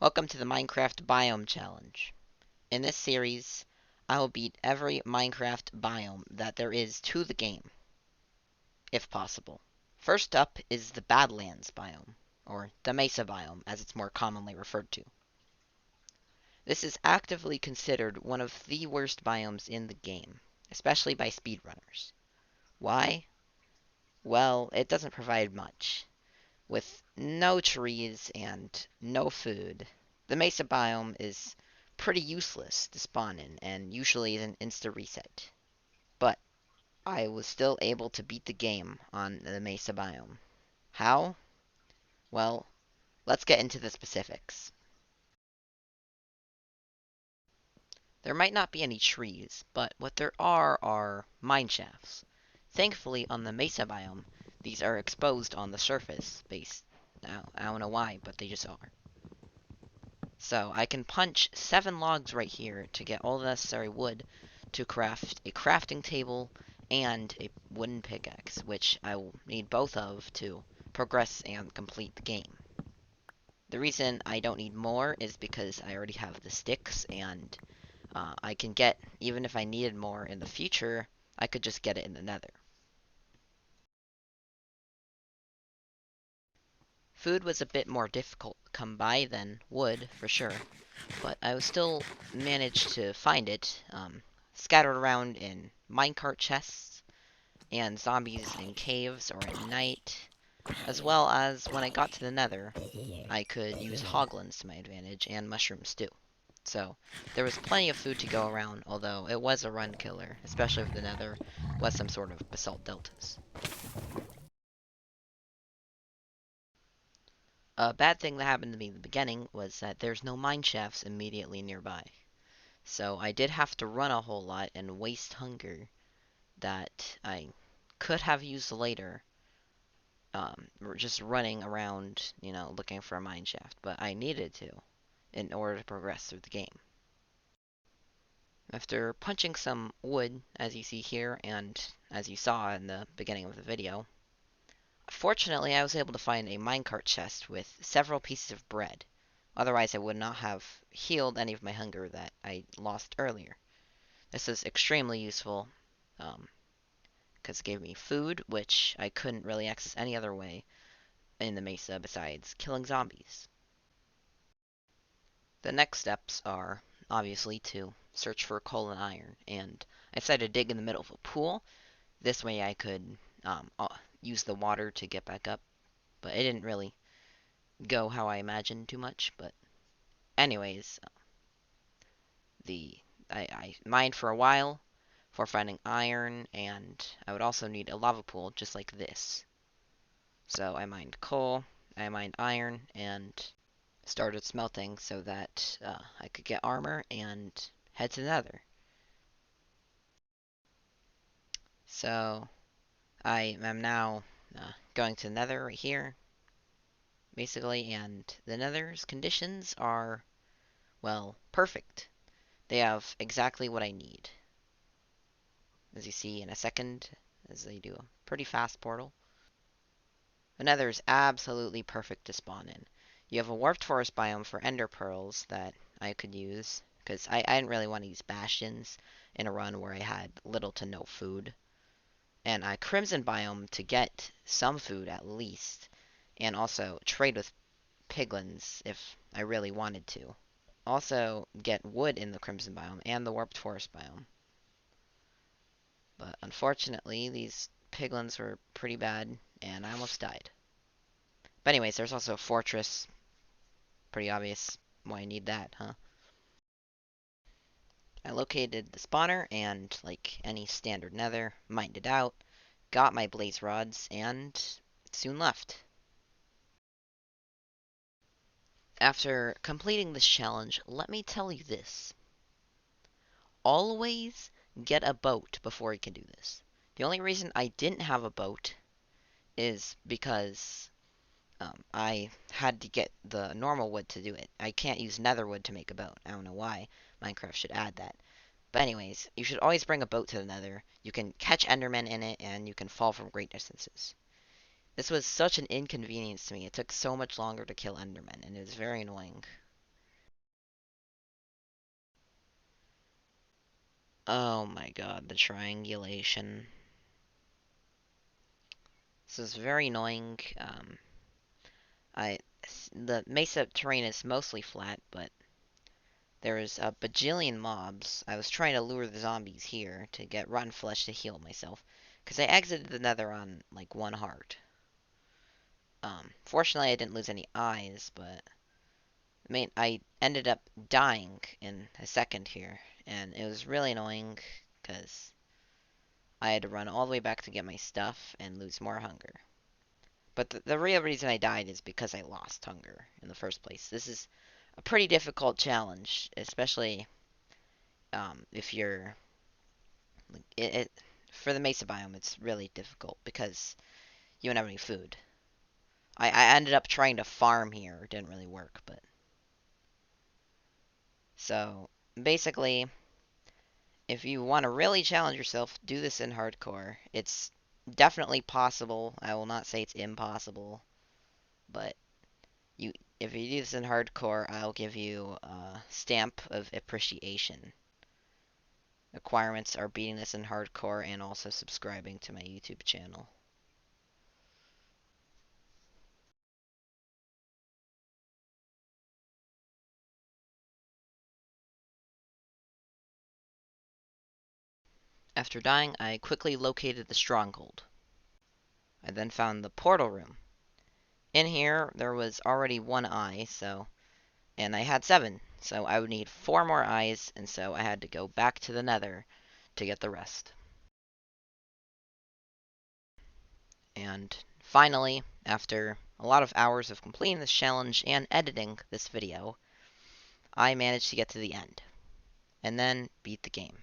Welcome to the Minecraft Biome Challenge. In this series, I will beat every Minecraft biome that there is to the game, if possible. First up is the Badlands biome, or the Mesa Biome as it's more commonly referred to. This is actively considered one of the worst biomes in the game, especially by speedrunners. Why? Well, it doesn't provide much. With no trees and no food, the Mesa biome is pretty useless to spawn in and usually is an insta reset. But I was still able to beat the game on the Mesa biome. How? Well, let's get into the specifics. There might not be any trees, but what there are mine shafts. Thankfully, on the Mesa biome, these are exposed on the surface base. Now, I don't know why, but they just are. So I can punch 7 logs right here to get all the necessary wood to craft a crafting table and a wooden pickaxe, which I will need both of to progress and complete the game. The reason I don't need more is because I already have the sticks, and I can get, even if I needed more in the future, I could just get it in the nether. Food was a bit more difficult to come by than wood, for sure, but I was still managed to find it, scattered around in minecart chests, and zombies in caves or at night, as well as when I got to the nether, I could use hoglins to my advantage, and mushrooms too. So, there was plenty of food to go around, although it was a run killer, especially if the nether was some sort of basalt deltas. A bad thing that happened to me in the beginning was that there's no mine shafts immediately nearby. So I did have to run a whole lot and waste hunger that I could have used later, just running around, looking for a mine shaft, but I needed to in order to progress through the game. After punching some wood, as you see here, and as you saw in the beginning of the video, fortunately I was able to find a minecart chest with several pieces of bread. Otherwise I would not have healed any of my hunger that I lost earlier. This is extremely useful, because it gave me food, which I couldn't really access any other way in the mesa besides killing zombies. The next steps are obviously to search for coal and iron, and I decided to dig in the middle of a pool. This way I could use the water to get back up, but it didn't really go how I imagined too much. But anyways, I mined for a while for finding iron, and I would also need a lava pool just like this. So I mined coal, I mined iron, and started smelting so that I could get armor and head to the nether. So I am now going to the nether right here, basically, and the nether's conditions are, well, perfect. They have exactly what I need. As you see in a second, as they do a pretty fast portal. The nether is absolutely perfect to spawn in. You have a warped forest biome for ender pearls that I could use, because I didn't really want to use bastions in a run where I had little to no food. And a crimson biome to get some food at least, and also trade with piglins if I really wanted to. Also get wood in the crimson biome and the warped forest biome. But unfortunately, these piglins were pretty bad, and I almost died. But anyways, there's also a fortress. Pretty obvious why I need that, huh? I located the spawner and, like any standard nether, mined it out, got my blaze rods, and soon left. After completing this challenge, let me tell you this. Always get a boat before you can do this. The only reason I didn't have a boat is because I had to get the normal wood to do it. I can't use nether wood to make a boat. I don't know why. Minecraft should add that. But anyways, you should always bring a boat to the nether. You can catch endermen in it, and you can fall from great distances. This was such an inconvenience to me. It took so much longer to kill endermen, and it was very annoying. Oh my god, the triangulation. This is very annoying. I the Mesa terrain is mostly flat, but there's a bajillion mobs. I was trying to lure the zombies here to get rotten flesh to heal myself, because I exited the nether on, like, 1 heart. Fortunately I didn't lose any eyes, but I ended up dying in a second here, and it was really annoying, because I had to run all the way back to get my stuff and lose more hunger. But the real reason I died is because I lost hunger in the first place. This is a pretty difficult challenge, especially if you're for the Mesa biome. It's really difficult because you don't have any food. I ended up trying to farm here. It didn't really work, but so basically, if you want to really challenge yourself, do this in hardcore. It's definitely possible. I will not say it's impossible, but you if you do this in hardcore, I'll give you a stamp of appreciation. Requirements are beating this in hardcore and also subscribing to my YouTube channel. After dying, I quickly located the stronghold. I then found the portal room. In here, there was already 1 eye, and I had 7, so I would need 4 more eyes, and so I had to go back to the nether to get the rest. And finally, after a lot of hours of completing this challenge and editing this video, I managed to get to the end, and then beat the game.